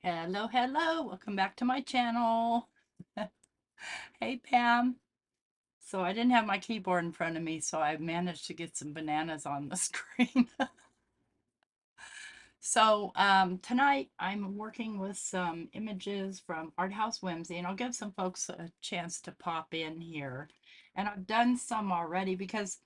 Hello, hello. Welcome back to my channel. Hey, Pam. So I didn't have my keyboard in front of me, so I managed to get some bananas on the screen. So tonight I'm working with some images from Arthouse Whimsy, and I'll give some folks a chance to pop in here. And I've done some already because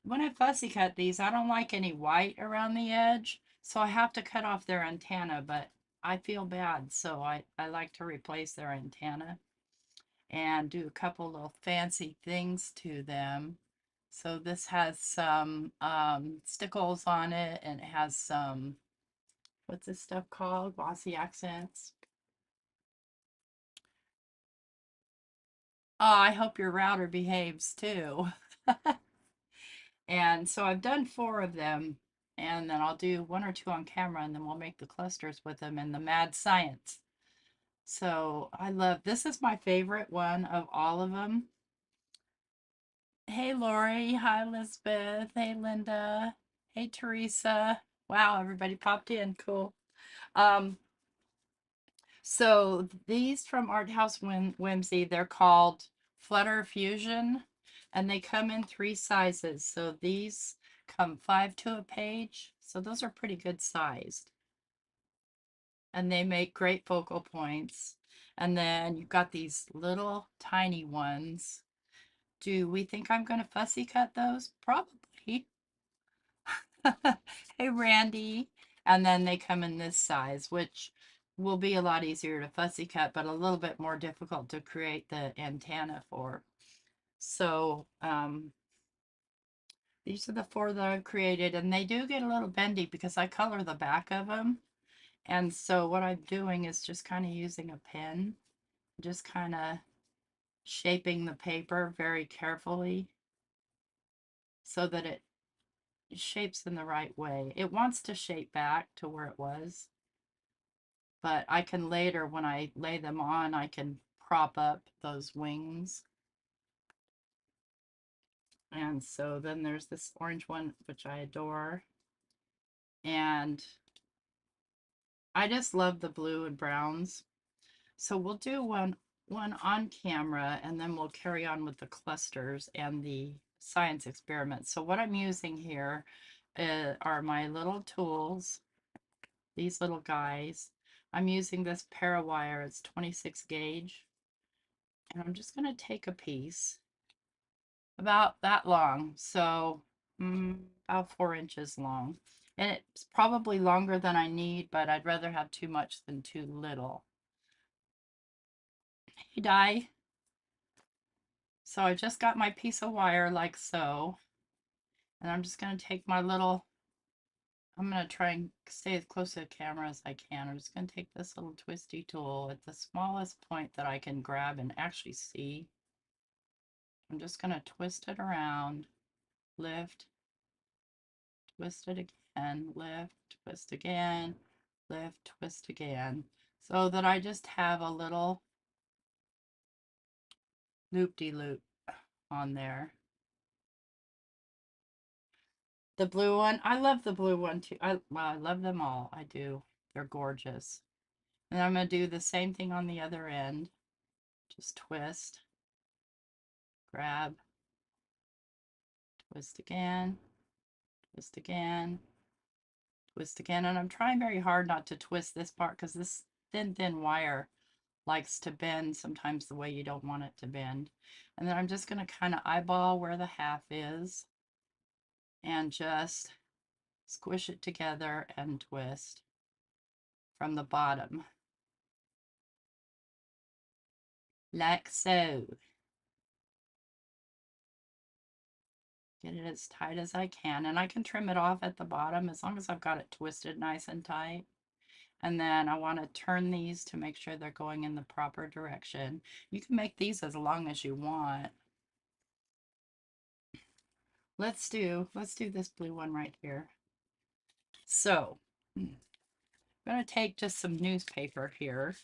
when I fussy cut these, I don't like any white around the edge, so I have to cut off their antenna, but I feel bad, so I like to replace their antenna and do a couple little fancy things to them. So this has some stickles on it, and it has some, what's this stuff called? Glossy accents. Oh, I hope your router behaves too. And so I've done 4 of them, and then I'll do 1 or 2 on camera, and then we'll make the clusters with them in the Mad Science. So I love, this is my favorite one of all of them. Hey Lori, hi Elizabeth, hey Linda, hey Teresa. Wow, everybody popped in, cool. Um, so these from Arthouse Whimsy, they're called Flutter Fusion, and they come in 3 sizes. So these come 5 to a page, so those are pretty good sized. And they make great focal points. And then you've got these little tiny ones. Do we think I'm going to fussy cut those? Probably. Hey, Randy. And then they come in this size, which will be a lot easier to fussy cut, but a little bit more difficult to create the antenna for. So these are the 4 that I've created, and they do get a little bendy because I color the back of them. And so what I'm doing is just kind of using a pen, just kind of shaping the paper very carefully so that it shapes in the right way. It wants to shape back to where it was, but I can later, when I lay them on, I can prop up those wings. And so then there's this orange one, which I adore. And I just love the blue and browns. So we'll do one on camera, and then we'll carry on with the clusters and the science experiments. So what I'm using here are my little tools, these little guys. I'm using this parawire, it's 26 gauge, and I'm just going to take a piece about that long, so about 4 inches long. And it's probably longer than I need, but I'd rather have too much than too little. Hey, Di. So I just got my piece of wire like so, and I'm just going to take my little, I'm going to try and stay as close to the camera as I can. I'm just going to take this little twisty tool at the smallest point that I can grab and actually see. I'm just going to twist it around, lift, twist it again, lift, twist again, lift, twist again, so that I just have a little loop-de-loop on there. The blue one, I love the blue one too. Well, I love them all. I do. They're gorgeous. And I'm going to do the same thing on the other end. Just twist, grab, twist again, twist again, twist again. And I'm trying very hard not to twist this part because this thin wire likes to bend sometimes the way you don't want it to bend. And then I'm just going to kind of eyeball where the half is and just squish it together and twist from the bottom, like so. Get it as tight as I can, and I can trim it off at the bottom as long as I've got it twisted nice and tight. And then I want to turn these to make sure they're going in the proper direction. You can make these as long as you want. Let's do this blue one right here. So I'm going to take just some newspaper here.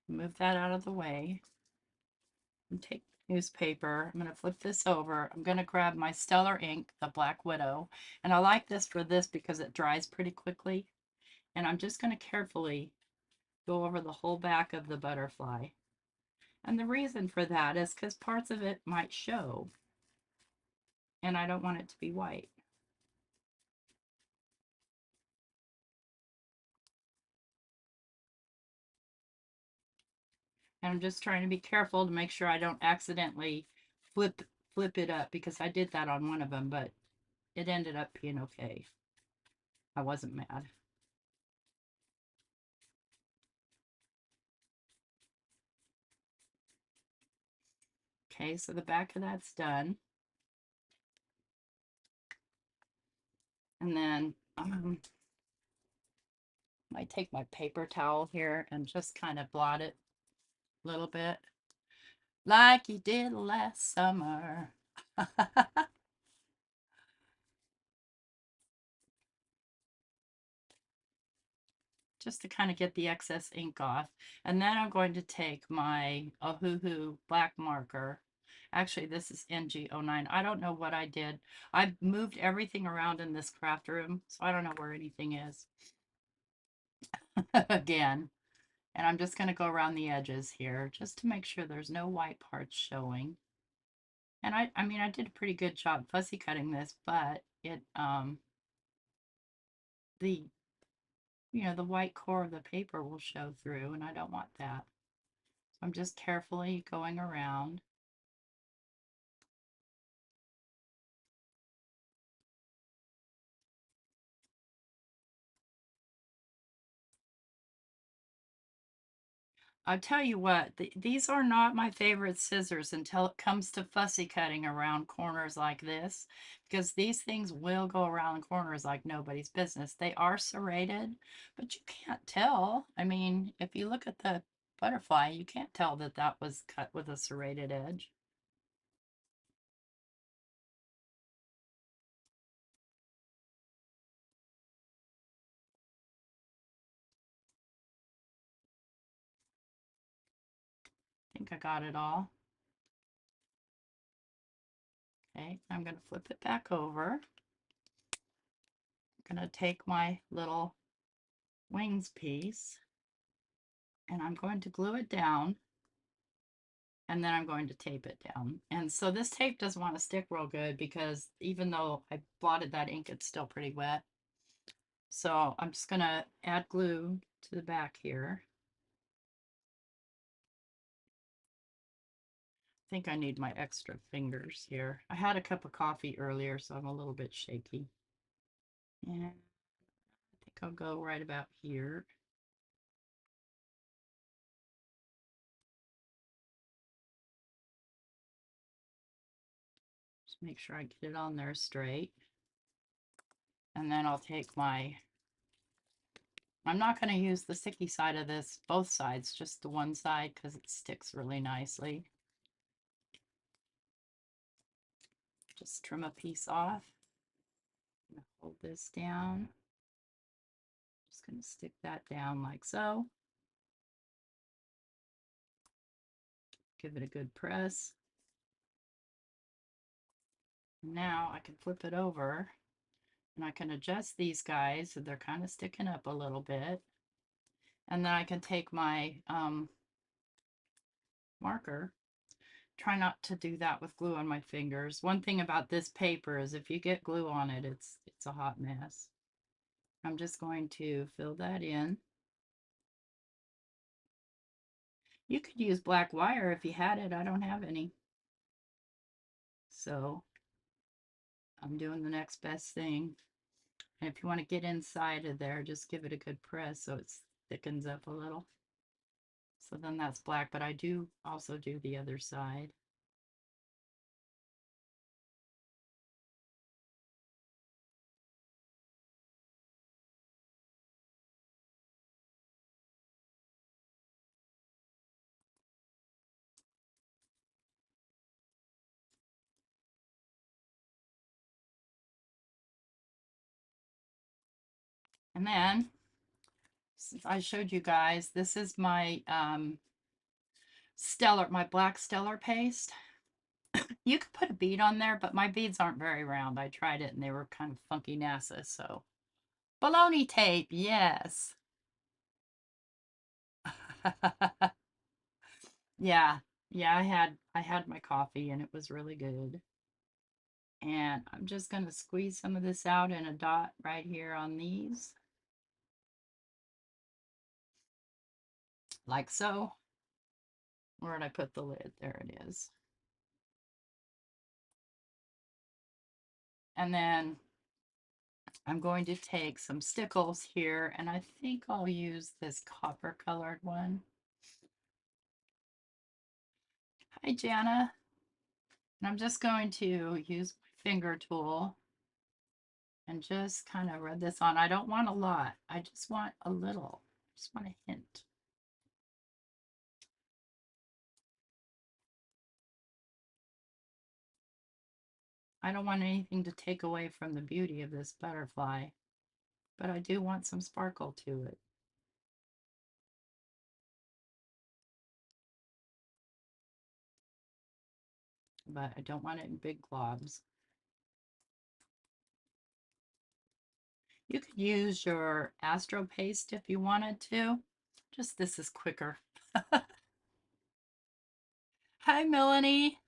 Move that out of the way. And take newspaper. I'm going to flip this over. I'm going to grab my Stellar ink, the Black Widow. And I like this for this because it dries pretty quickly. And I'm just going to carefully go over the whole back of the butterfly. And the reason for that is because parts of it might show, and I don't want it to be white. And I'm just trying to be careful to make sure I don't accidentally flip it up, because I did that on one of them, but it ended up being okay. I wasn't mad. Okay, so the back of that's done. And then I take my paper towel here and just kind of blot it a little bit, like you did last summer. Just to kind of get the excess ink off. And then I'm going to take my Ohuhu black marker. Actually, this is NG09. I don't know what I did. I moved everything around in this craft room, so I don't know where anything is. Again. And I'm just going to go around the edges here just to make sure there's no white parts showing. And I mean, I did a pretty good job fussy cutting this, but it, the, the white core of the paper will show through, and I don't want that. So I'm just carefully going around. I'll tell you what, these are not my favorite scissors until it comes to fussy cutting around corners like this, because these things will go around corners like nobody's business. They are serrated, but you can't tell. I mean, if you look at the butterfly, you can't tell that that was cut with a serrated edge. I think I got it all. Okay, I'm going to flip it back over. I'm going to take my little wings piece and I'm going to glue it down, and then I'm going to tape it down. And so this tape doesn't want to stick real good because even though I blotted that ink, it's still pretty wet. So I'm just going to add glue to the back here. I think I need my extra fingers here. I had a cup of coffee earlier, so I'm a little bit shaky. And I think I'll go right about here. Just make sure I get it on there straight. And then I'll take my, I'm not going to use the sticky side of this, both sides, just the one side, because it sticks really nicely. Just trim a piece off. I'm going to hold this down. Just going to stick that down like so. Give it a good press. Now I can flip it over and I can adjust these guys so they're kind of sticking up a little bit. And then I can take my marker. Try not to do that with glue on my fingers. One thing about this paper is if you get glue on it, it's a hot mess. I'm just going to fill that in. You could use black wire if you had it. I don't have any. So I'm doing the next best thing. And if you want to get inside of there, just give it a good press so it thickens up a little. So then that's black, but I do also do the other side. And then, since I showed you guys, this is my my black stellar paste. You could put a bead on there, but my beads aren't very round. I tried it and they were kind of funky NASA, so. Bologna tape, yes. Yeah, yeah, I had my coffee and it was really good. And I'm just gonna squeeze some of this out in a dot right here on these, like so. Where did I put the lid? There it is. And then I'm going to take some stickles here, and I think I'll use this copper colored one. Hi, Jana. And I'm just going to use my finger tool and just kind of rub this on. I don't want a lot. I just want a little. Just want a hint. I don't want anything to take away from the beauty of this butterfly, but I do want some sparkle to it. But I don't want it in big globs. You could use your Astro paste if you wanted to. Just this is quicker. Hi, Melanie.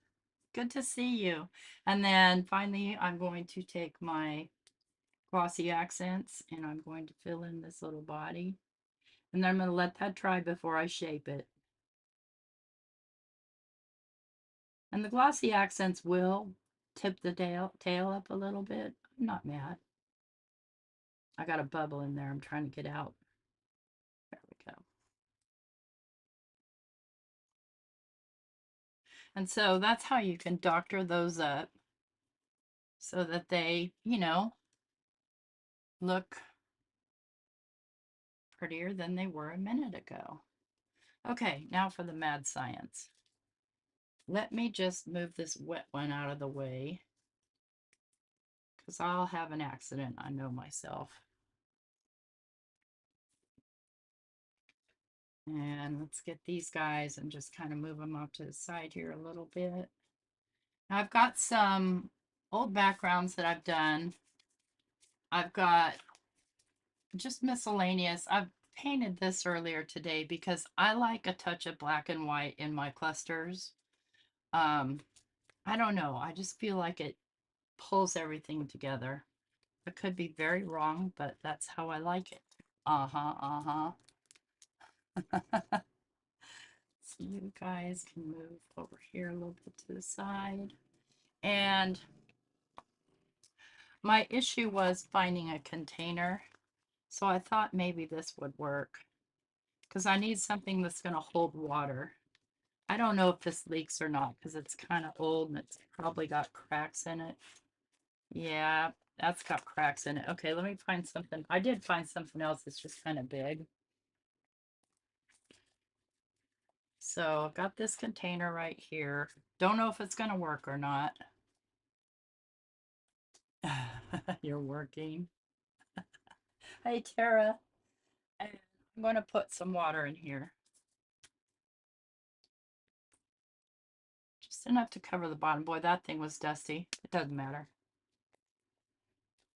Good to see you. And then finally, I'm going to take my glossy accents and I'm going to fill in this little body. And then I'm going to let that dry before I shape it. And the glossy accents will tip the tail up a little bit. I'm not mad. I got a bubble in there I'm trying to get out. There we go. And so that's how you can doctor those up so that they, look prettier than they were a minute ago. Okay, now for the mad science. Let me just move this wet one out of the way because I'll have an accident, I know myself. And let's get these guys and just kind of move them off to the side here a little bit. Now I've got some old backgrounds that I've done. I've got just miscellaneous. I've painted this earlier today because I like a touch of black and white in my clusters. I don't know. I just feel like it pulls everything together. I could be very wrong, but that's how I like it. Uh-huh, uh-huh. So you guys can move over here a little bit to the side. And my issue was finding a container. So I thought maybe this would work because I need something that's going to hold water. I don't know if this leaks or not because it's kind of old and it's probably got cracks in it. Yeah, that's got cracks in it. Okay, let me find something. I did find something else that's just kind of big. So I've got this container right here. Don't know if it's going to work or not. You're working. Hey, Tara. And I'm going to put some water in here. Just enough to cover the bottom. Boy, that thing was dusty. It doesn't matter.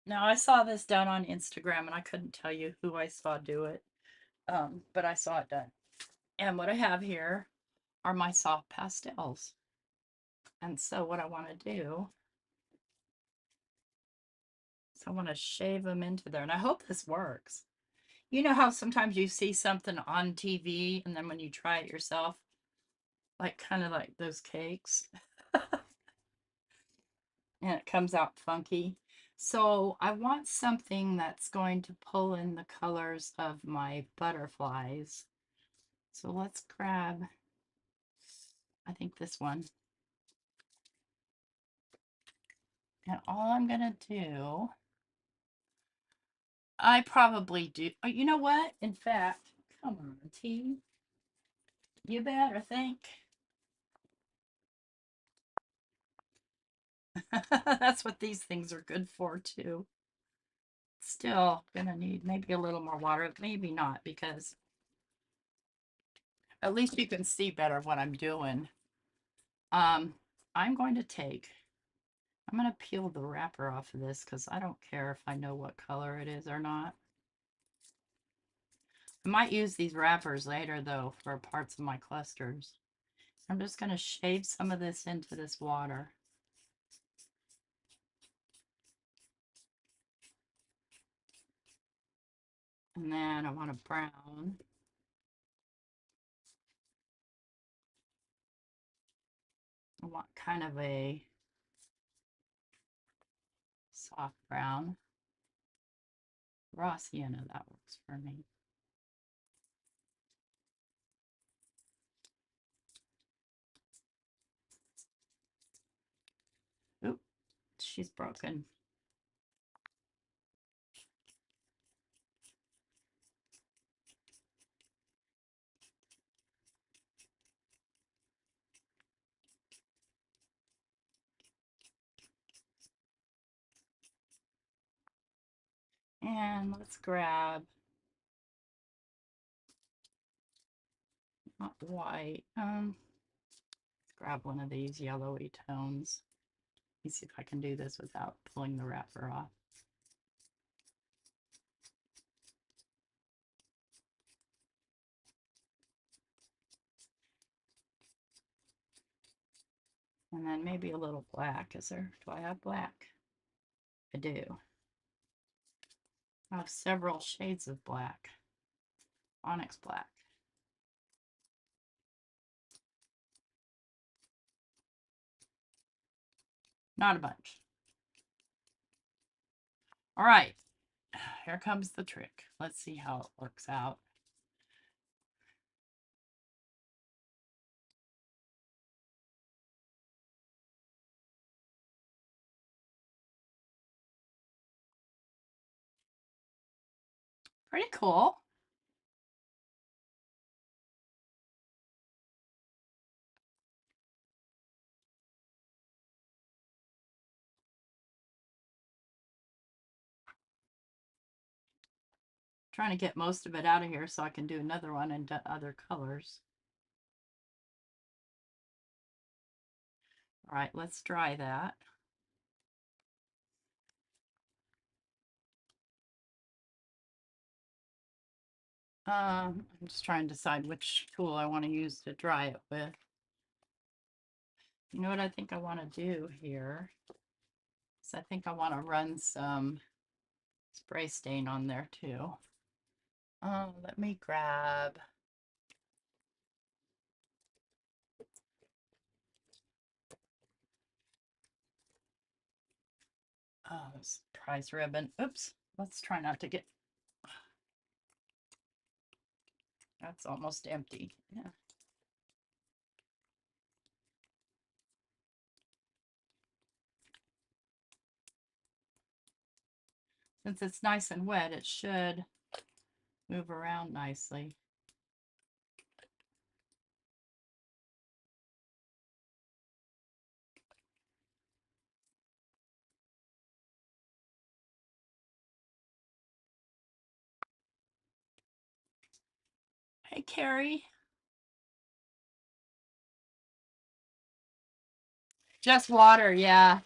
Now, I saw this done on Instagram, and I couldn't tell you who I saw do it, but I saw it done. And what I have here are my soft pastels. And so what I want to do is I want to shave them into there. And I hope this works. You know how sometimes you see something on TV and then when you try it yourself, like kind of like those cakes, and it comes out funky. So I want something that's going to pull in the colors of my butterflies. So let's grab, I think this one. And all I'm going to do, I probably do, oh, you know what? In fact, come on, T. You better think. That's what these things are good for, too. Still gonna need maybe a little more water, maybe not, because at least you can see better what I'm doing. Um, I'm going to I'm going to peel the wrapper off of this because I don't care if I know what color it is or not. I might use these wrappers later though for parts of my clusters. I'm just going to shade some of this into this water. And then I want a brown. I want kind of a soft brown. Raw sienna, that works for me. Oop, she's broken. And let's grab, not white, let's grab one of these yellowy tones. Let me see if I can do this without pulling the wrapper off. And then maybe a little black. Is there, do I have black? I do. I have several shades of black. Onyx black. Not a bunch. All right, here comes the trick. Let's see how it works out. Pretty cool. Trying to get most of it out of here so I can do another one in other colors. All right, let's dry that. I'm just trying to decide which tool I want to use to dry it with. You know what I think I want to do here? So I think I want to run some spray stain on there too. Let me grab this prize ribbon. Oops, let's try not to get, that's almost empty. Yeah. Since it's nice and wet, it should move around nicely. Hey, Carrie. Just water, yeah.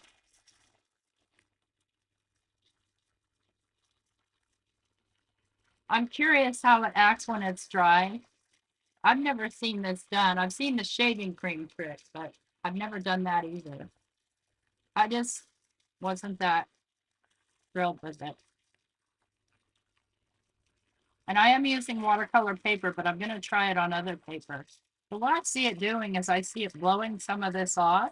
I'm curious how it acts when it's dry. I've never seen this done. I've seen the shaving cream trick, but I've never done that either. I just wasn't that thrilled with it. And I am using watercolor paper, but I'm going to try it on other paper. But what I see it doing is I see it blowing some of this off.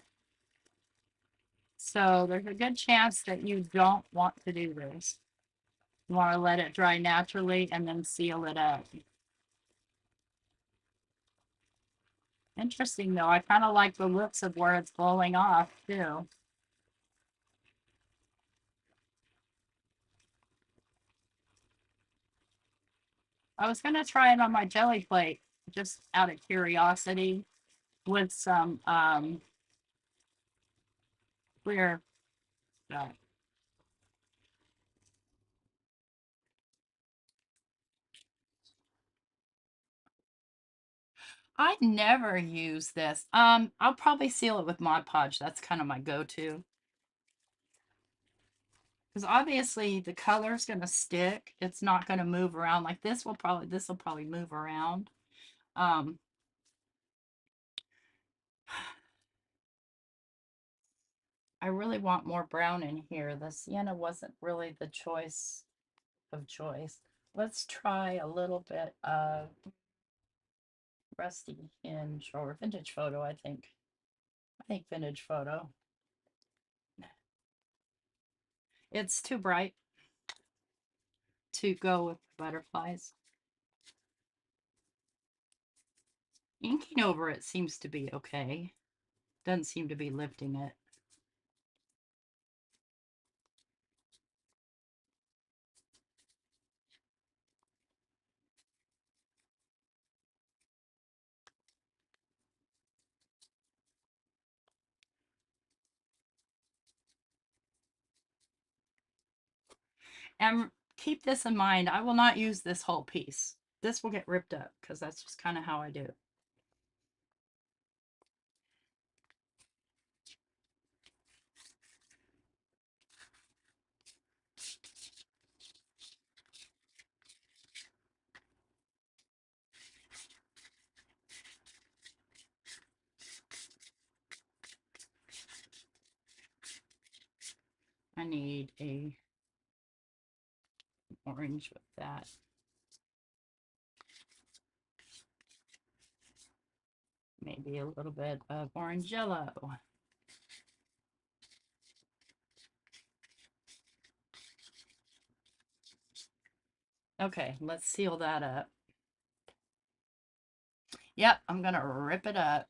So there's a good chance that you don't want to do this. You want to let it dry naturally and then seal it up. Interesting though, I kind of like the looks of where it's blowing off too. I was going to try it on my jelly plate just out of curiosity with some clear stuff. I never use this. I'll probably seal it with Mod Podge. That's kind of my go-to. Because obviously the color's going to stick. It's not going to move around. Like this will probably move around. Um, I really want more brown in here. The sienna wasn't really the choice of choice. Let's try a little bit of rusty hinge or vintage photo, I think. I think vintage photo. It's too bright to go with butterflies. Inking over it seems to be okay. Doesn't seem to be lifting it. And keep this in mind, I will not use this whole piece. This will get ripped up because that's just kind of how I do. I need a orange with that. Maybe a little bit of orange yellow. Okay, let's seal that up. Yep, I'm going to rip it up.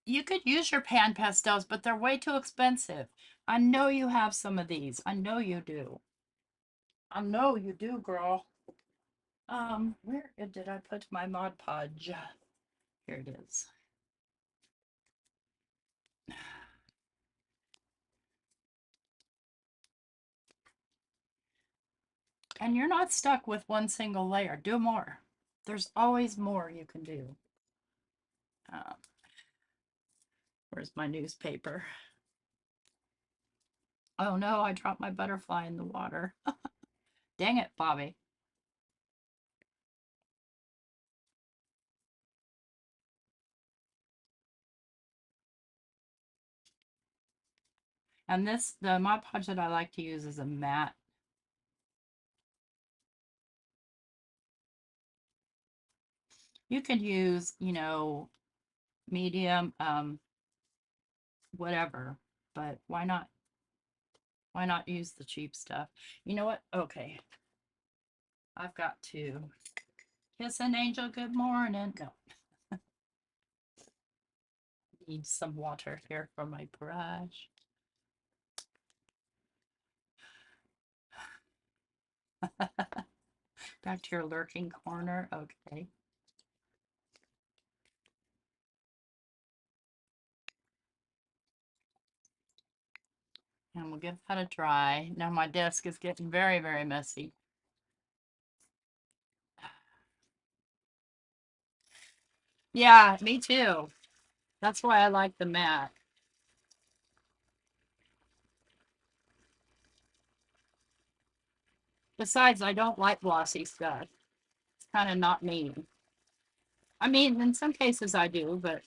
You could use your pan pastels, but they're way too expensive. I know you have some of these. I know you do. I know you do, girl. Where did I put my Mod Podge? Here it is. And you're not stuck with one single layer. Do more. There's always more you can do. Um, where's my newspaper? Oh no, I dropped my butterfly in the water. Dang it, Bobby. And the Mod Podge that I like to use is a matte. You could use, medium, whatever, but why not? Why not use the cheap stuff? You know what? Okay. I've got to kiss an angel good morning. No. Need some water here for my brush. Back to your lurking corner. Okay. And we'll give that a dry. Now my desk is getting very, very messy. Yeah, me too. That's why I like the matte. Besides, I don't like glossy stuff. It's kind of not me. I mean, in some cases I do, but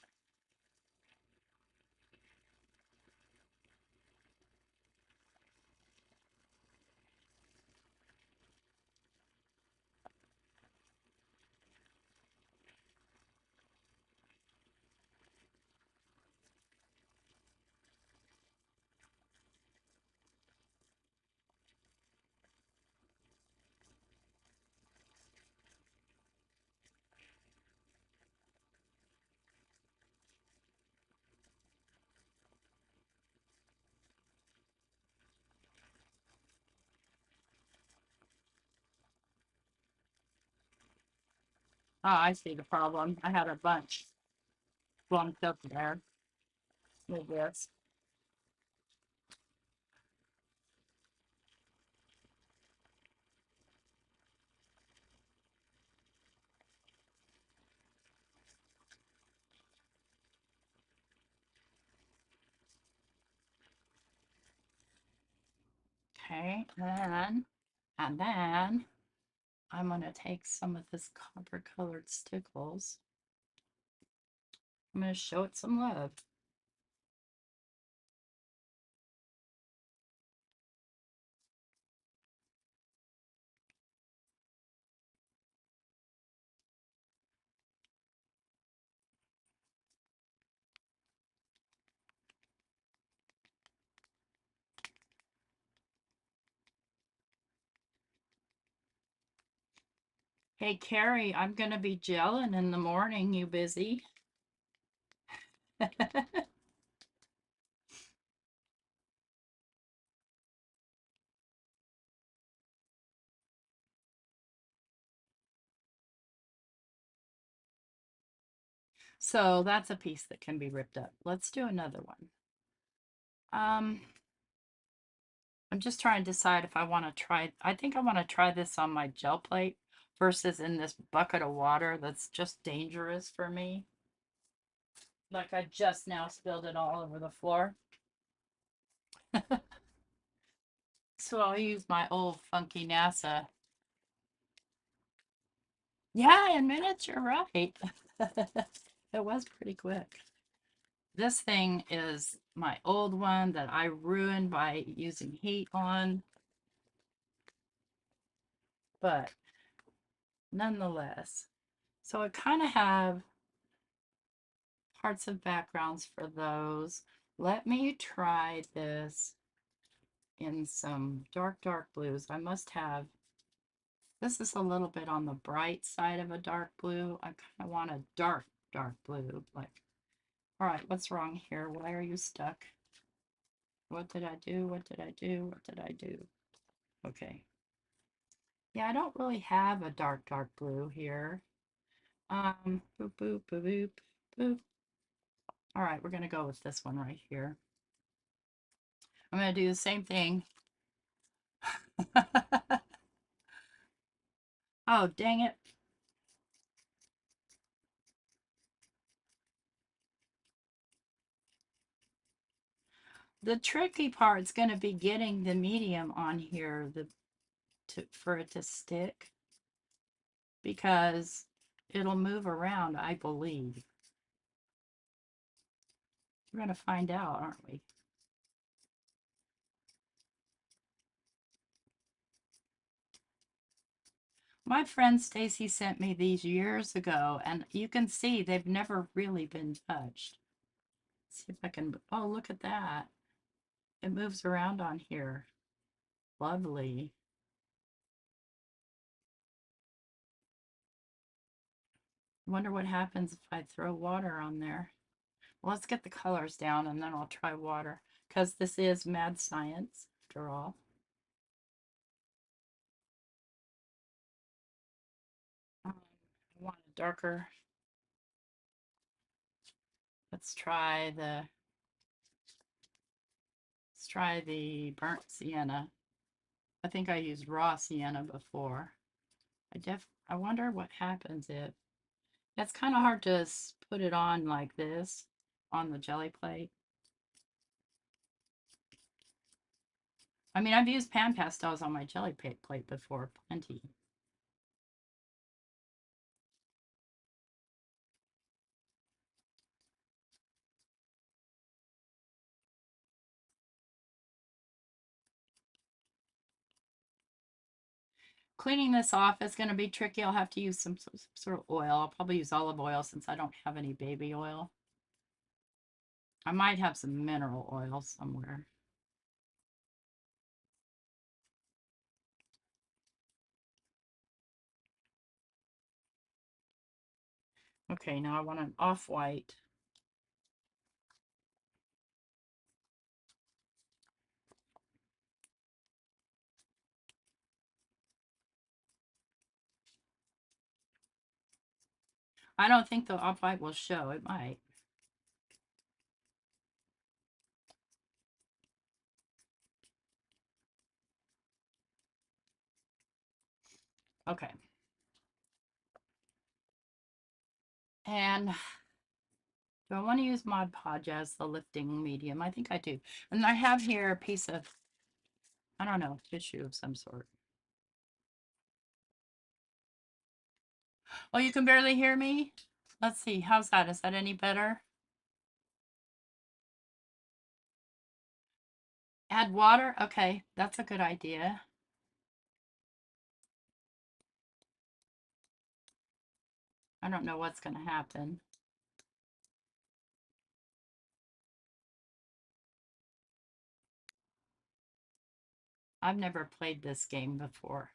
oh, I see the problem. I had a bunch lumped up there with this. Okay, and then I'm going to take some of this copper colored stickles. I'm going to show it some love. Hey, Carrie, I'm going to be gelling in the morning. You busy? So that's a piece that can be ripped up. Let's do another one. I'm just trying to decide if I want to try, I think I want to try this on my gel plate versus in this bucket of water that's just dangerous for me. Like I just now spilled it all over the floor. So I'll use my old funky NASA. Yeah, in minutes, you're right. It was pretty quick. This thing is my old one that I ruined by using heat on. But nonetheless, so I kind of have parts of backgrounds for those. Let me try this in some dark, dark blues. I must have, this is a little bit on the bright side of a dark blue. I kind of want a dark, dark blue. Like, all right, what's wrong here? Why are you stuck? What did I do? What did I do? What did I do? Okay. Yeah, I don't really have a dark, dark blue here. Boop, boop, boop, boop, boop. All right, we're going to go with this one right here. I'm going to do the same thing. Oh, dang it. The tricky part's going to be getting the medium on here for it to stick, because it'll move around, I believe. We're going to find out, aren't we? My friend Stacy sent me these years ago, and you can see they've never really been touched. Let's see if I can, oh, look at that. It moves around on here. Lovely. Wonder what happens if I throw water on there. Well, let's get the colors down and then I'll try water, because this is mad science after all. I want a darker. Let's try the burnt sienna. I think I used raw sienna before. I wonder what happens if it's kind of hard to put it on like this on the jelly plate. I mean, I've used pan pastels on my jelly plate before, plenty. Cleaning this off is going to be tricky. I'll have to use some sort of oil. I'll probably use olive oil since I don't have any baby oil. I might have some mineral oil somewhere. Okay, now I want an off-white. I don't think the off-white will show. It might. Okay. And do I want to use Mod Podge as the lifting medium? I think I do. And I have here a piece of I don't know, tissue of some sort. Oh, you can barely hear me? Let's see, how's that? Is that any better? Add water? Okay, that's a good idea. I don't know what's going to happen. I've never played this game before.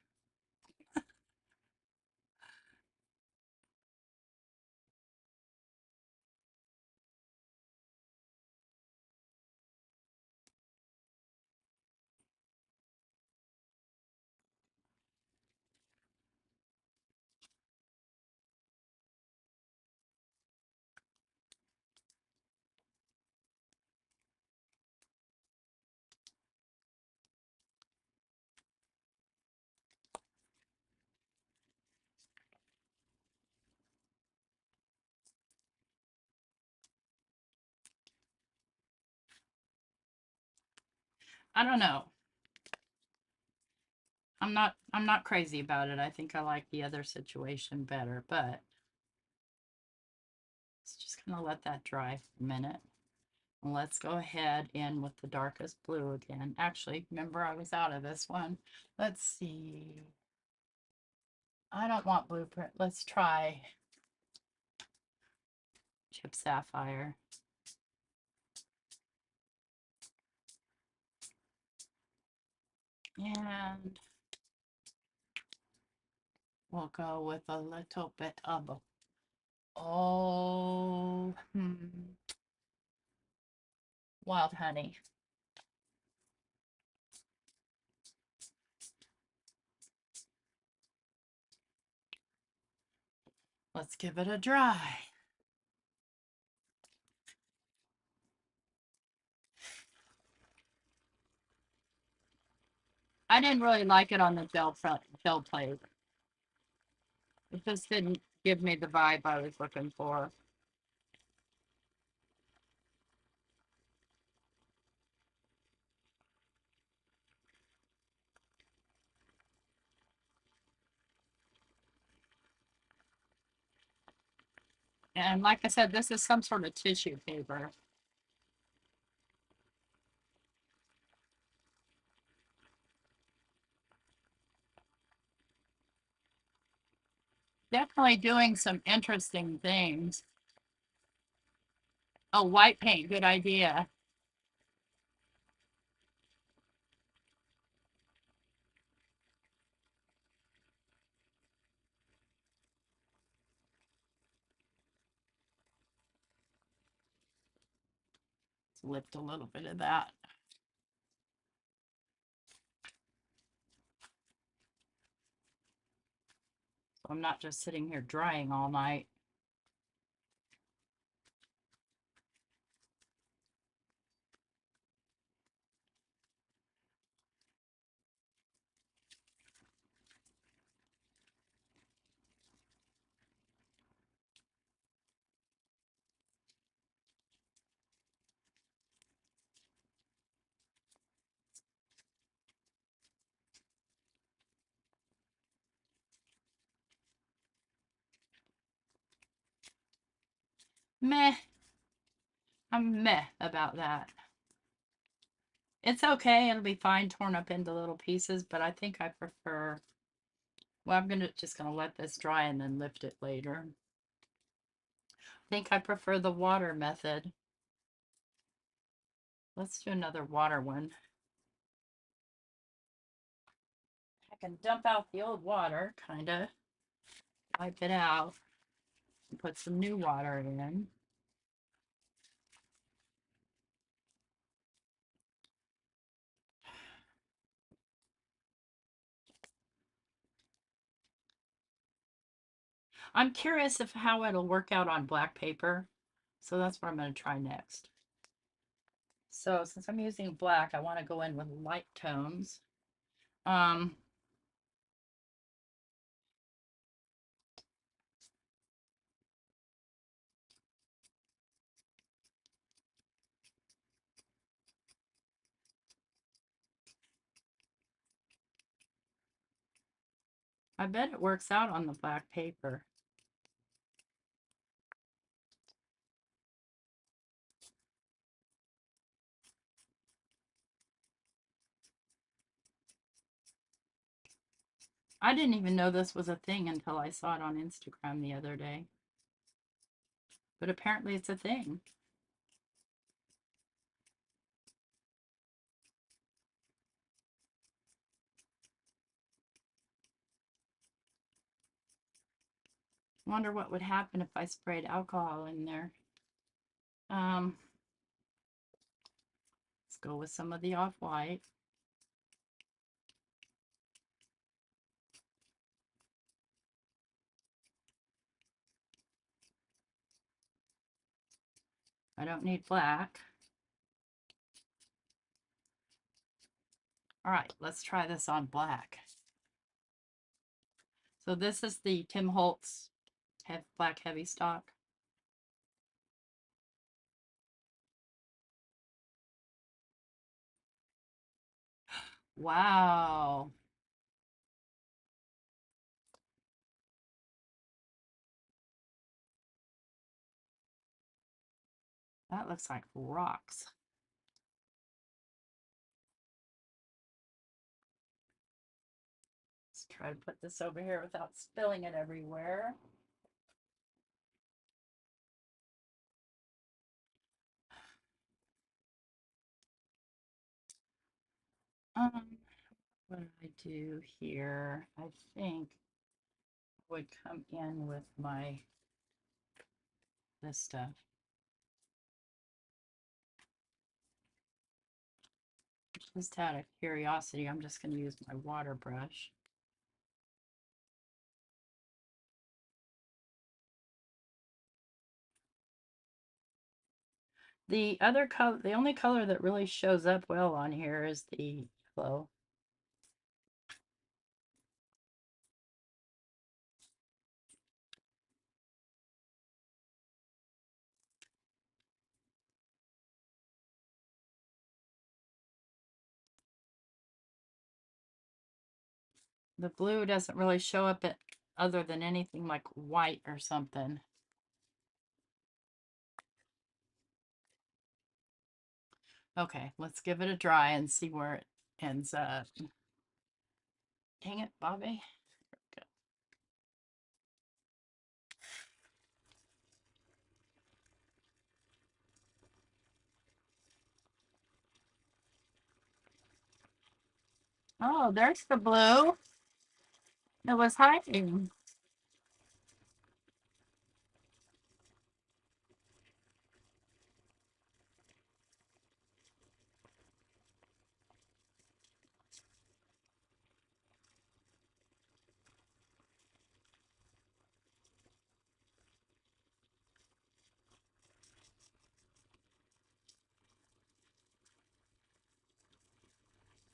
I don't know. I'm not crazy about it. I think I like the other situation better, but let's just gonna let that dry for a minute. And let's go ahead in with the darkest blue again. Actually, remember I was out of this one. Let's see. I don't want blueprint. Let's try chip sapphire. And we'll go with a little bit of, oh, wild honey. Let's give it a dry. I didn't really like it on the gel plate. It just didn't give me the vibe I was looking for. And like I said, this is some sort of tissue paper. Definitely doing some interesting things. Oh, white paint, good idea. Let's lift a little bit of that. So I'm not just sitting here drying all night. Meh. I'm meh about that. It's okay. It'll be fine torn up into little pieces, but I think I prefer, well, I'm just gonna let this dry and then lift it later. I think I prefer the water method. Let's do another water one. I can dump out the old water, kind of, wipe it out, and put some new water in. I'm curious of how it'll work out on black paper, so that's what I'm going to try next. So since I'm using black, I want to go in with light tones. Um, I bet it works out on the black paper. I didn't even know this was a thing until I saw it on Instagram the other day. But apparently it's a thing. Wonder what would happen if I sprayed alcohol in there. Let's go with some of the off-white. I don't need black. All right, let's try this on black. So this is the Tim Holtz black heavy stock. Wow. That looks like rocks. Let's try to put this over here without spilling it everywhere. What did I do here? I think I would come in with this stuff. Just out of curiosity, I'm just going to use my water brush. The other color, the only color that really shows up well on here is the yellow. The blue doesn't really show up other than anything like white or something. Okay, let's give it a dry and see where it ends up. Dang it, Bobby. Okay. Oh, there's the blue. It was hiding.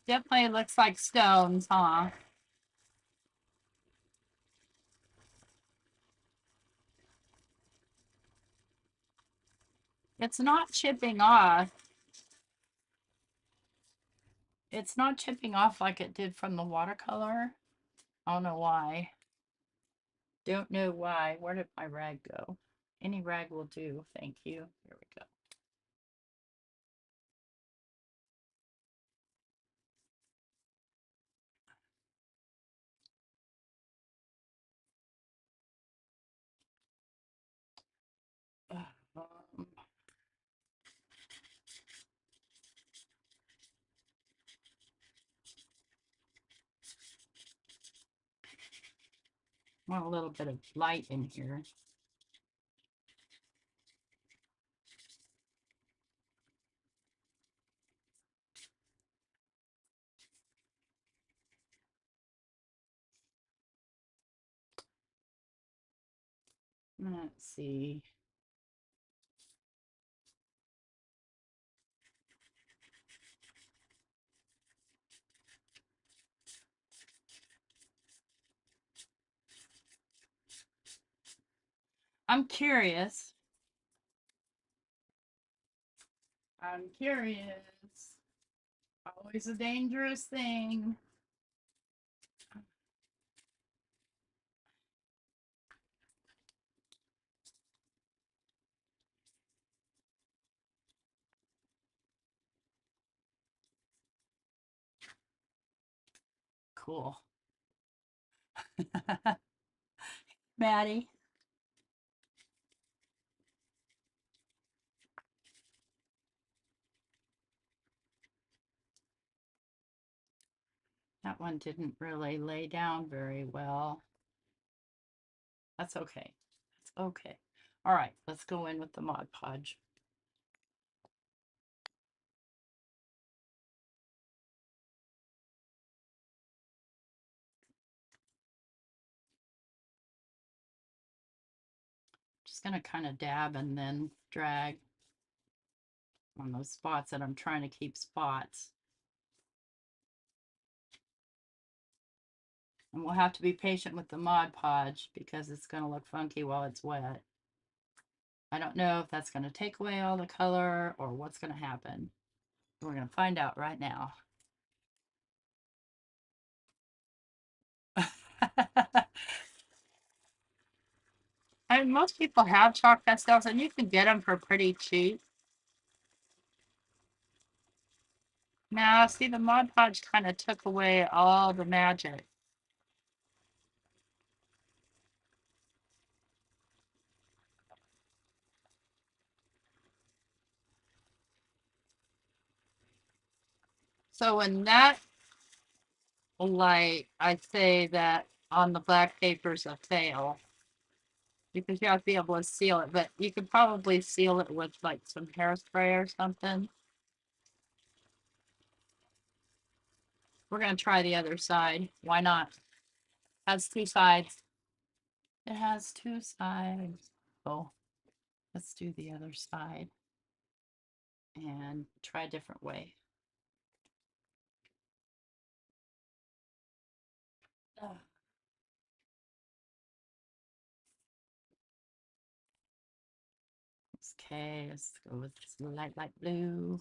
Definitely looks like stones, huh? It's not chipping off. It's not chipping off like it did from the watercolor. I don't know why. Don't know why. Where did my rag go? Any rag will do. Thank you. Here we go. Um, want a little bit of light in here. Let's see. I'm curious. I'm curious. Always a dangerous thing. cool. Maddie. That one didn't really lay down very well. That's okay. That's okay. All right, let's go in with the Mod Podge. Just gonna kind of dab and then drag on those spots that I'm trying to keep spots. And we'll have to be patient with the Mod Podge because it's going to look funky while it's wet. I don't know if that's going to take away all the color or what's going to happen. We're going to find out right now. I mean, most people have chalk pastels and you can get them for pretty cheap. Now, see, the Mod Podge kind of took away all the magic. So in that light, I'd say that on the black paper's a fail because you have to be able to seal it, but you could probably seal it with like some hairspray or something. We're going to try the other side. Why not? It has two sides. It has two sides. Oh, let's do the other side and try a different way. Okay, let's go with this light blue.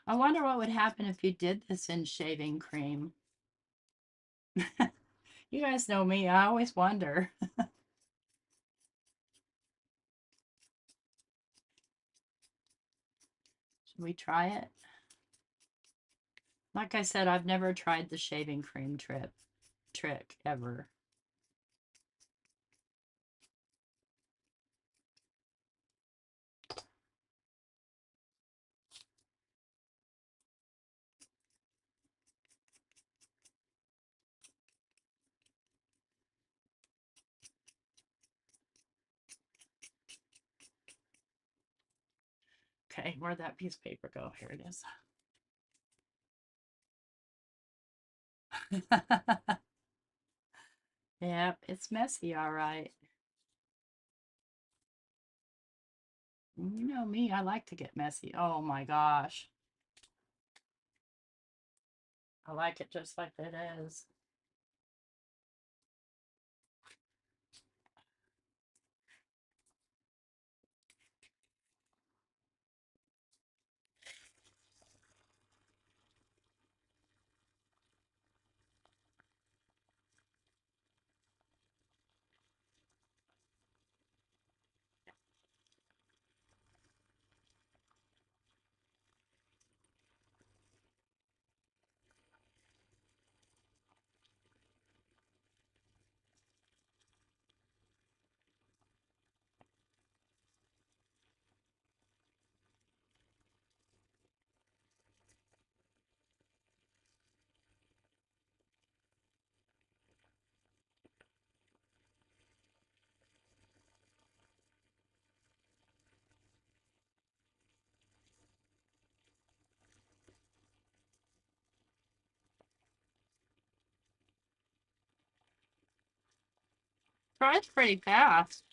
I wonder what would happen if you did this in shaving cream. You guys know me, I always wonder. Should we try it? Like I said, I've never tried the shaving cream trick ever. Okay, where'd that piece of paper go? Here it is. Yep, it's messy, all right. You know me, I like to get messy. Oh my gosh. I like it just like it is. Dries pretty fast.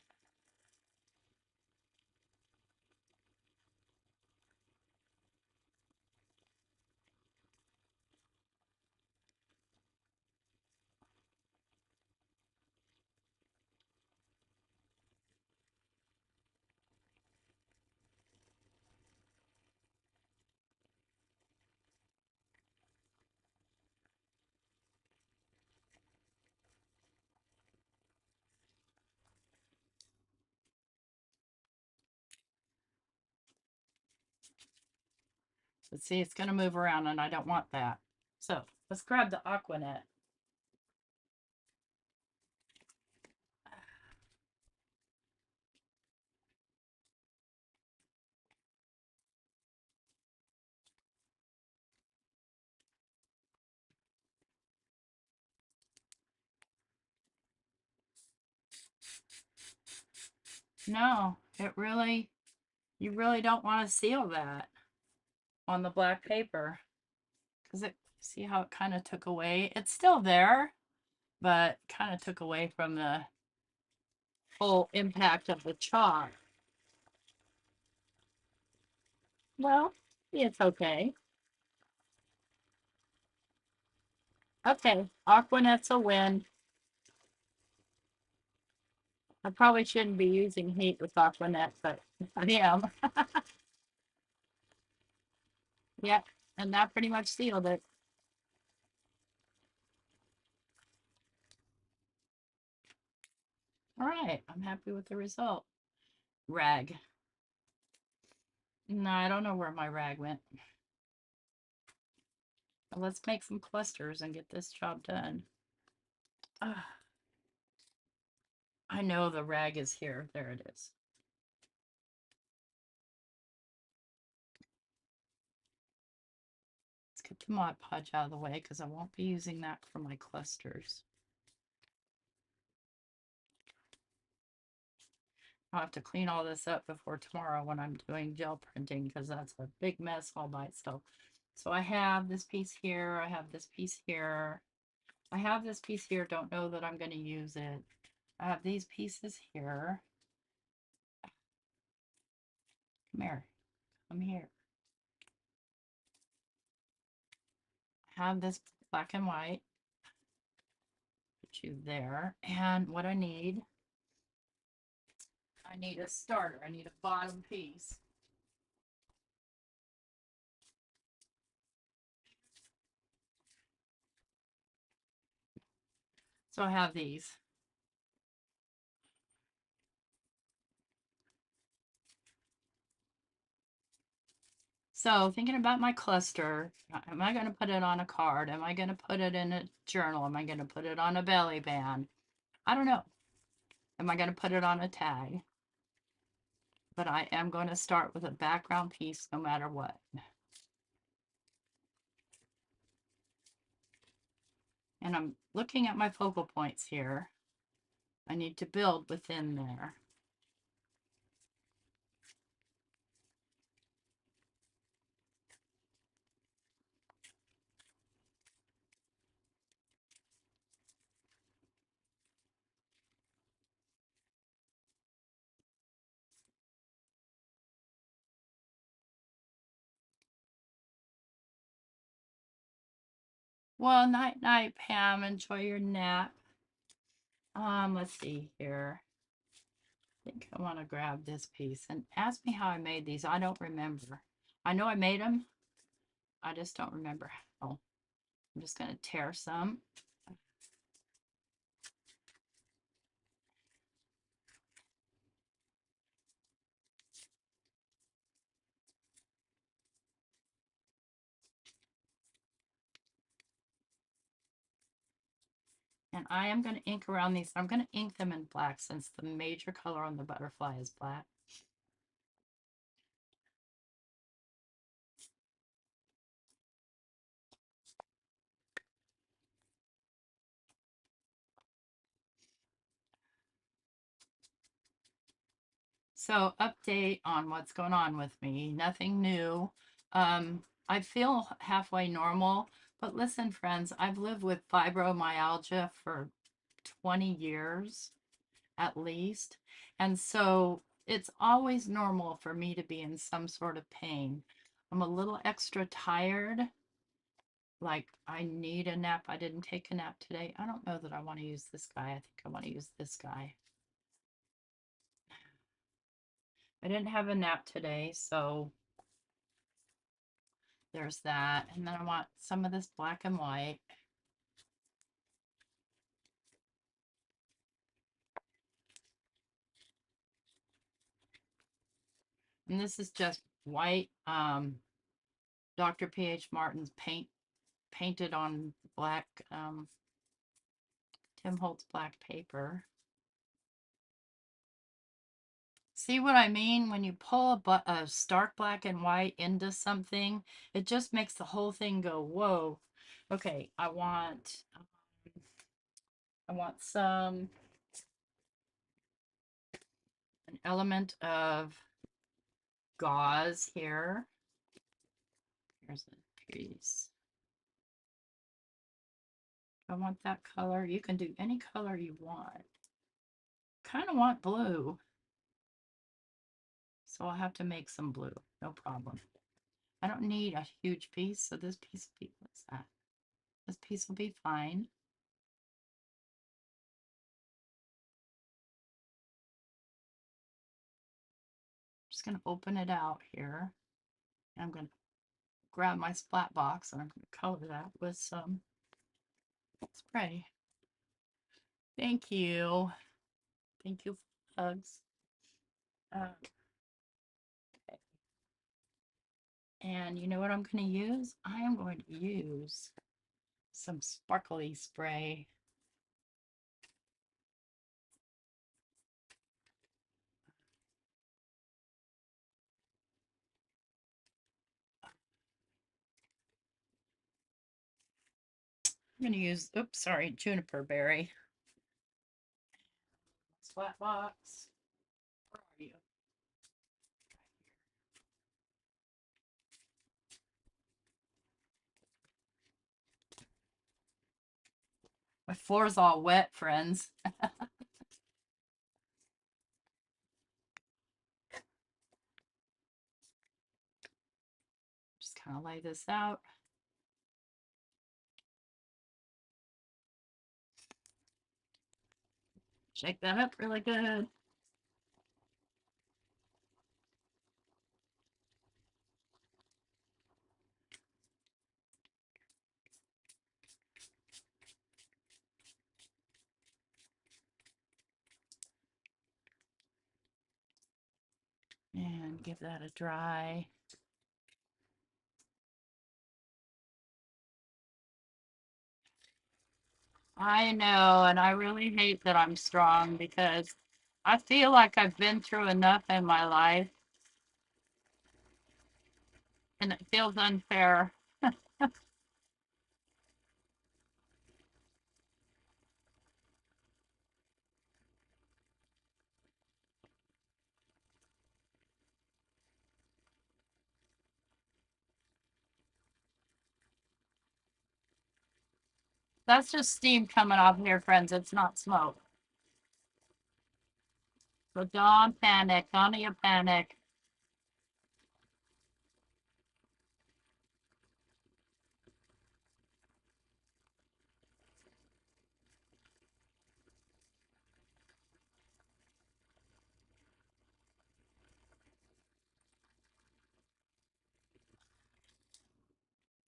But see, it's going to move around and I don't want that. So let's grab the Aquanet. No, you really don't want to seal that on the black paper because see how it kind of took away? It's still there, but kind of took away from the full impact of the chalk. Well, it's okay. Okay, Aquanet's a win. I probably shouldn't be using heat with Aquanet, but I am. Yep, and that pretty much sealed it. All right, I'm happy with the result. Rag. No, I don't know where my rag went. But let's make some clusters and get this job done. I know the rag is here. There it is. Let's get the Mod Podge out of the way because I won't be using that for my clusters. I'll have to clean all this up before tomorrow when I'm doing gel printing because that's a big mess all by itself. So I have this piece here, I have this piece here, I have this piece here, don't know that I'm going to use it. I have these pieces here. Come here, come here. I have this black and white. Put you there. And what I need a starter. I need a bottom piece. So I have these. So thinking about my cluster, am I going to put it on a card? Am I going to put it in a journal? Am I going to put it on a belly band? I don't know. Am I going to put it on a tag? But I am going to start with a background piece no matter what. And I'm looking at my focal points here. I need to build within there. Well, night night, Pam. Enjoy your nap. Let's see here. I think I want to grab this piece and ask me how I made these. I don't remember. I know I made them. I just don't remember how. I'm just going to tear some. And I am going to ink around these. I'm going to ink them in black since the major color on the butterfly is black. So update on what's going on with me. Nothing new. I feel halfway normal, but listen, friends, I've lived with fibromyalgia for 20 years at least. And so it's always normal for me to be in some sort of pain. I'm a little extra tired. Like I need a nap. I didn't take a nap today. I don't know that I want to use this guy. I think I want to use this guy. I didn't have a nap today, so there's that. And then I want some of this black and white. And this is just white Dr. P.H. Martin's painted on black, Tim Holtz black paper. See what I mean? When you pull a stark black and white into something, it just makes the whole thing go, whoa. Okay, I want some, an element of gauze here. Here's a piece. I want that color. You can do any color you want. Kind of want blue. So I'll have to make some blue. No problem. I don't need a huge piece, so this piece will be, what's that? This piece will be fine. Just going to open it out here. And I'm going to grab my splat box and I'm going to color that with some spray. Thank you. Thank you for hugs. Okay. And you know what I'm going to use? I am going to use some sparkly spray. I'm going to use, oops, sorry, juniper berry. Splat box. Where are you? My floor's all wet, friends. Just kind of lay this out. Shake that up really good. And give that a dry. I know, and I really hate that I'm strong because I feel like I've been through enough in my life and it feels unfair. That's just steam coming off here, friends. It's not smoke. So don't panic. Don't you panic.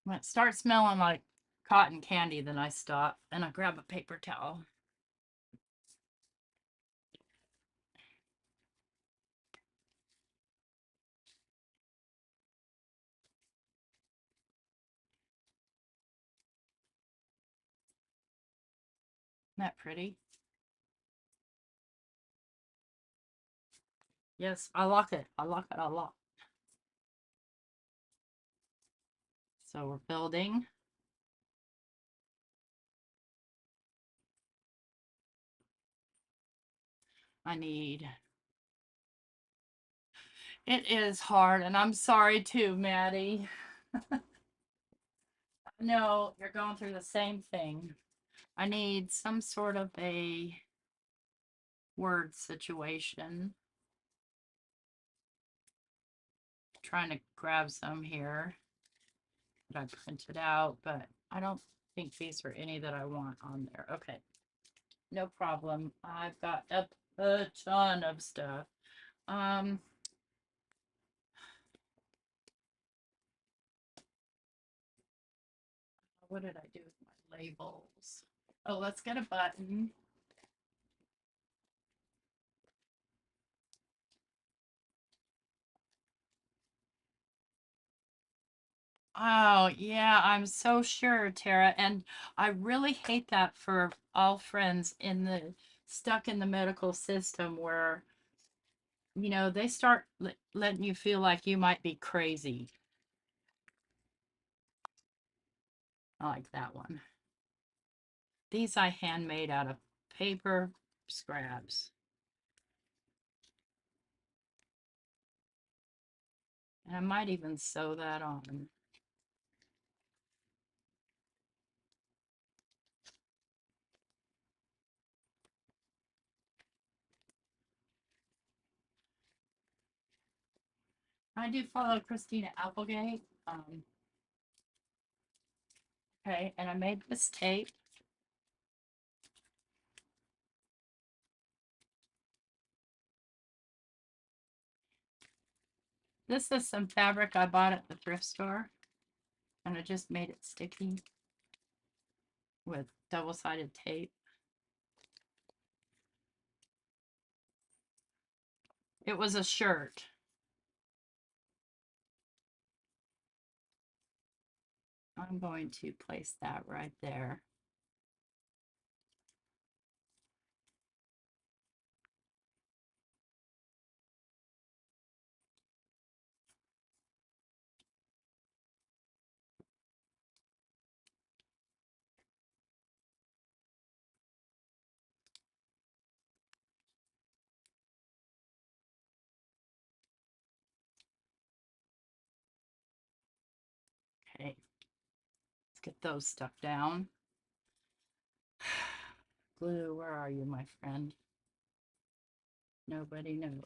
When it starts smelling like cotton candy, then I stop and I grab a paper towel. Isn't that pretty? Yes, I lock it. I lock it a lot. So we're building. I need. It is hard, and I'm sorry too, Maddie. No, you're going through the same thing. I need some sort of a word situation. Trying to grab some here that I printed out, but I don't think these are any that I want on there. Okay, no problem. I've got a ton of stuff. What did I do with my labels? Oh, let's get a button. Oh, yeah, I'm so sure, Tara. And I really hate that for all friends in the stuck in the medical system where, they start letting you feel like you might be crazy. I like that one. These I handmade out of paper scraps. And I might even sew that on. I do follow Christina Applegate. Okay, and I made this tape. This is some fabric I bought at the thrift store, and I just made it sticky with double-sided tape. It was a shirt. I'm going to place that right there. Okay, let's get those stuck down. Glue, where are you, my friend? Nobody knows.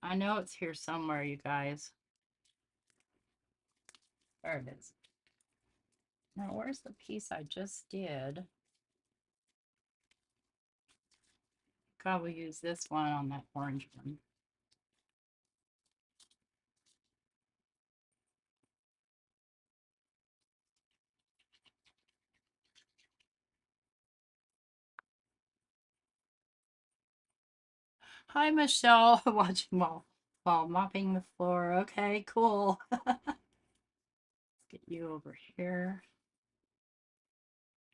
I know it's here somewhere, you guys. There it is. Now, where's the piece I just did? God, we'll use this one on that orange one. Hi, Michelle, watching while mopping the floor. Okay, cool. Let's get you over here.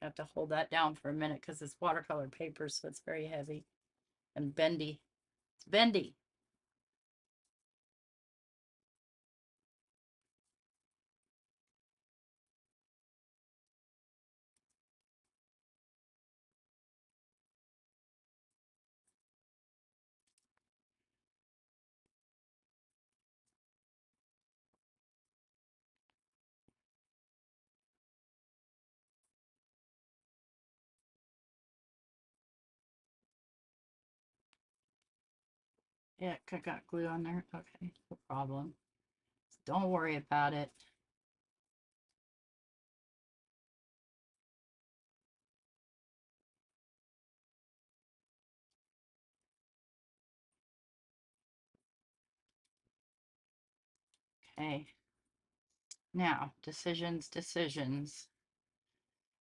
I have to hold that down for a minute because it's watercolor paper, so it's very heavy and bendy. It's bendy. Yeah, I got glue on there. Okay, no problem. Don't worry about it. Okay. Now, decisions.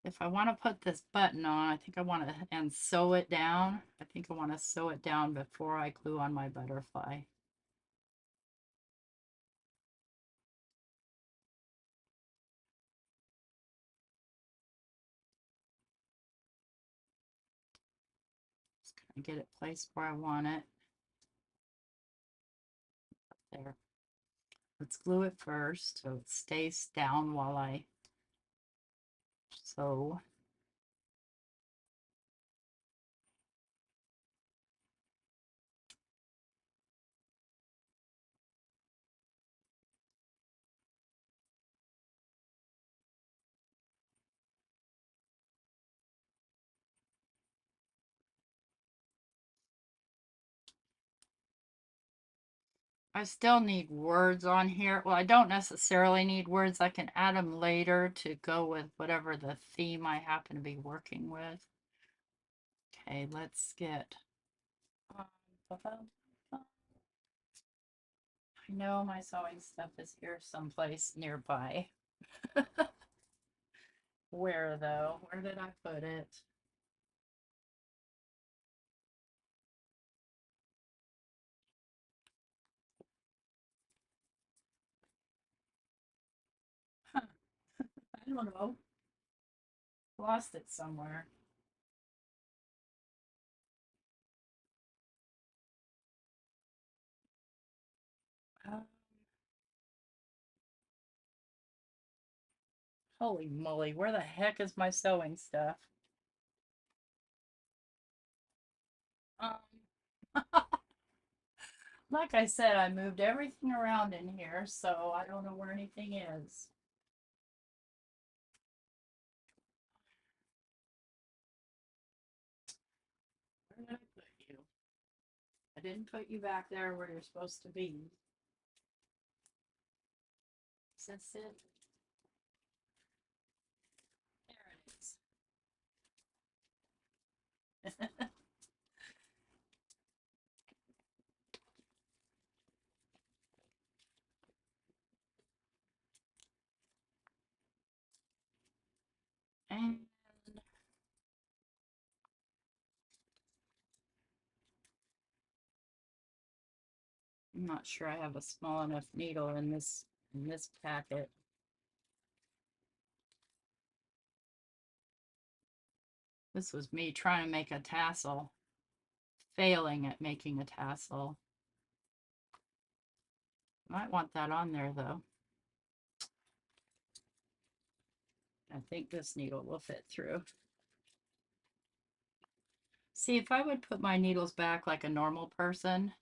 If I want to put this button on, I think I want to, and sew it down. I think I want to sew it down before I glue on my butterfly. Just kind of get it placed where I want it. There. Let's glue it first so it stays down while I sew. I still need words on here. Well, I don't necessarily need words. I can add them later to go with whatever the theme I happen to be working with. Okay, let's get. I know my sewing stuff is here someplace nearby. Where though? Where did I put it? don't know. Lost it somewhere. Uh, Holy moly, where the heck is my sewing stuff? Um, like I said, I moved everything around in here, so I don't know where anything is. Where did I put you? I didn't put you back there where you're supposed to be. Is this it? There it is. And I'm not sure I have a small enough needle in this packet. This was me trying to make a tassel, failing at making a tassel. Might want that on there though. I think this needle will fit through. See, if I would put my needles back like a normal person,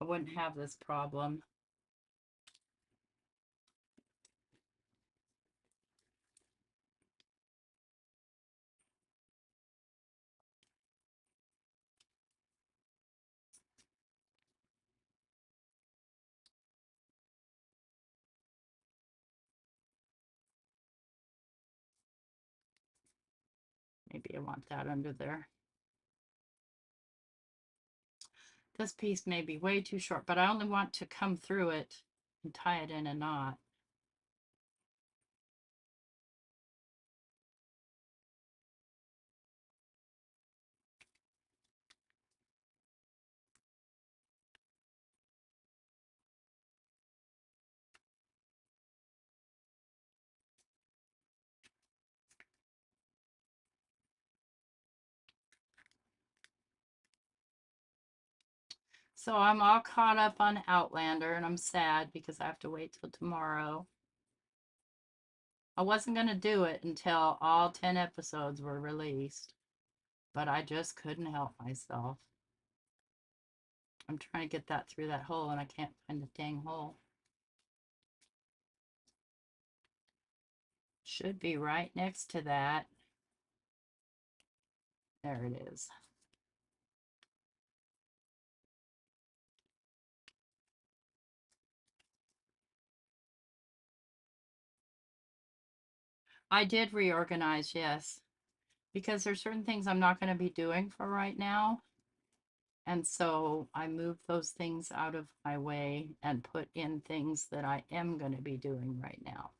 I wouldn't have this problem. Maybe I want that under there. This piece may be way too short, but I only want to come through it and tie it in a knot. So I'm all caught up on Outlander, and I'm sad because I have to wait till tomorrow. I wasn't going to do it until all 10 episodes were released, but I just couldn't help myself. I'm trying to get that through that hole, and I can't find the dang hole. Should be right next to that. There it is. I did reorganize, yes, because there's certain things I'm not going to be doing for right now. And so I moved those things out of my way and put in things that I am going to be doing right now,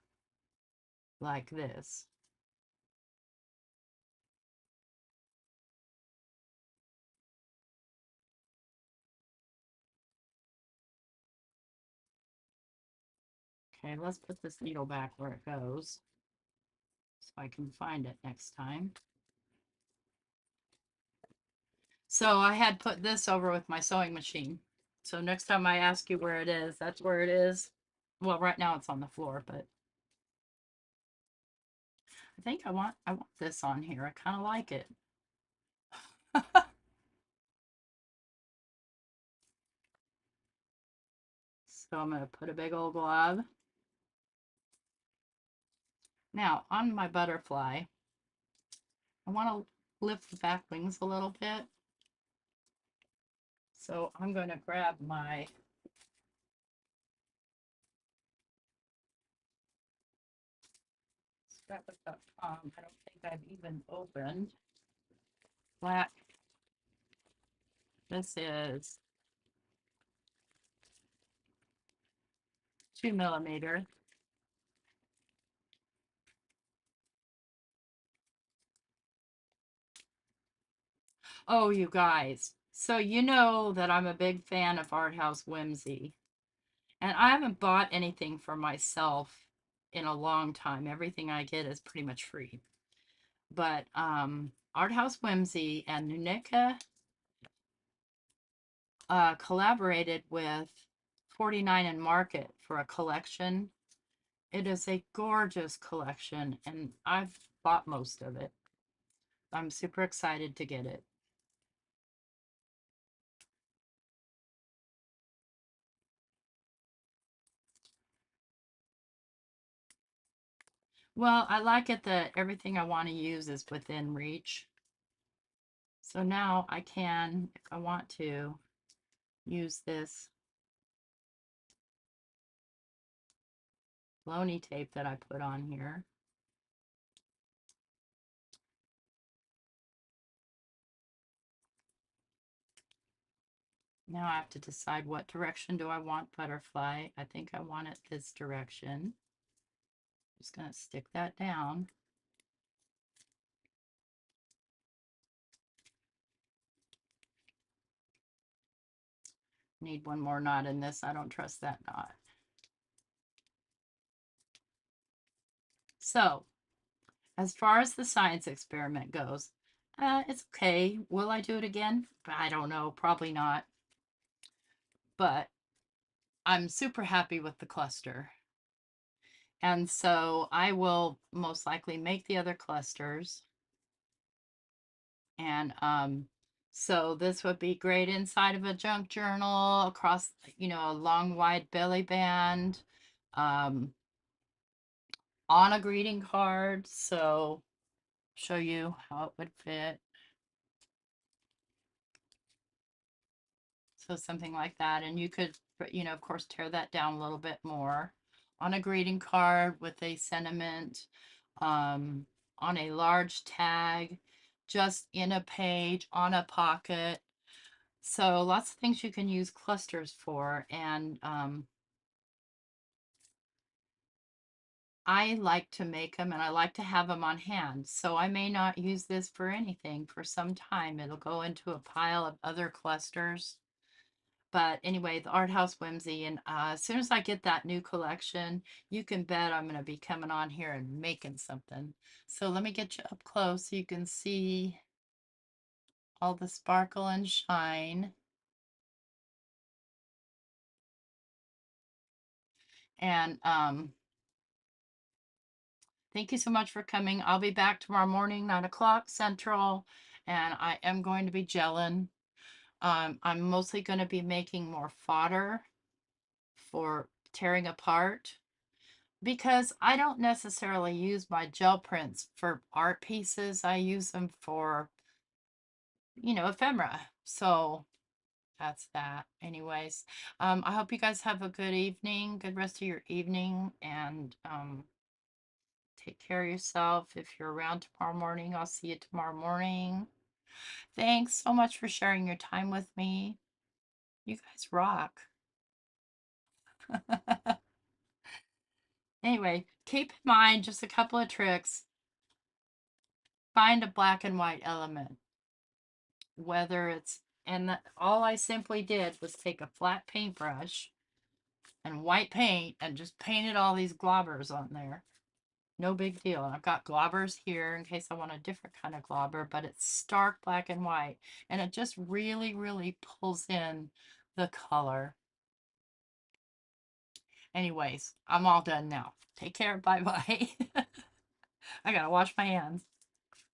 like this. Okay, let's put this needle back where it goes so I can find it next time. So I had put this over with my sewing machine. So next time I ask you where it is, that's where it is. Well, right now it's on the floor, but I think I want this on here. I kind of like it. So I'm going to put a big old glove. Now, on my butterfly, I want to lift the back wings a little bit. So I'm going to grab my scrapbook.com. I don't think I've even opened. Flat. This is 2mm. Oh, you guys. So you know that I'm a big fan of Arthouse Whimsy. And I haven't bought anything for myself in a long time. Everything I get is pretty much free. But Arthouse Whimsy and Nunica collaborated with 49 and Market for a collection. It is a gorgeous collection, and I've bought most of it. I'm super excited to get it. Well, I like it that everything I want to use is within reach. So now I can, if I want to, use this baloney tape that I put on here. Now I have to decide what direction do I want butterfly. I think I want it this direction. Just going to stick that down. Need one more knot in this. I don't trust that knot. So, as far as the science experiment goes, it's okay. Will I do it again? I don't know. Probably not. But I'm super happy with the cluster. And so I will most likely make the other clusters. And so this would be great inside of a junk journal, across, you know, a long, wide belly band, on a greeting card. So show you how it would fit. So something like that. And you could, you know, of course, tear that down a little bit more on a greeting card with a sentiment, on a large tag, just in a page, on a pocket. So lots of things you can use clusters for. And I like to make them and I like to have them on hand. So I may not use this for anything for some time. It'll go into a pile of other clusters. But anyway, the Arthouse Whimsy, and as soon as I get that new collection, you can bet I'm going to be coming on here and making something. So let me get you up close so you can see all the sparkle and shine. And thank you so much for coming. I'll be back tomorrow morning, 9 o'clock Central, and I am going to be gelling. I'm mostly going to be making more fodder for tearing apart, because I don't necessarily use my gel prints for art pieces. I use them for, you know, ephemera. So that's that. Anyways, I hope you guys have a good evening, good rest of your evening, and take care of yourself. If you're around tomorrow morning, I'll see you tomorrow morning. Thanks so much for sharing your time with me. You guys rock. Anyway, keep in mind just a couple of tricks. Find a black and white element, whether it's, and all I simply did was take a flat paintbrush and white paint and just painted all these globbers on there. No big deal. I've got globbers here in case I want a different kind of globber, but it's stark black and white, and it just really, really pulls in the color. Anyways, I'm all done now. Take care. Bye bye. I gotta wash my hands.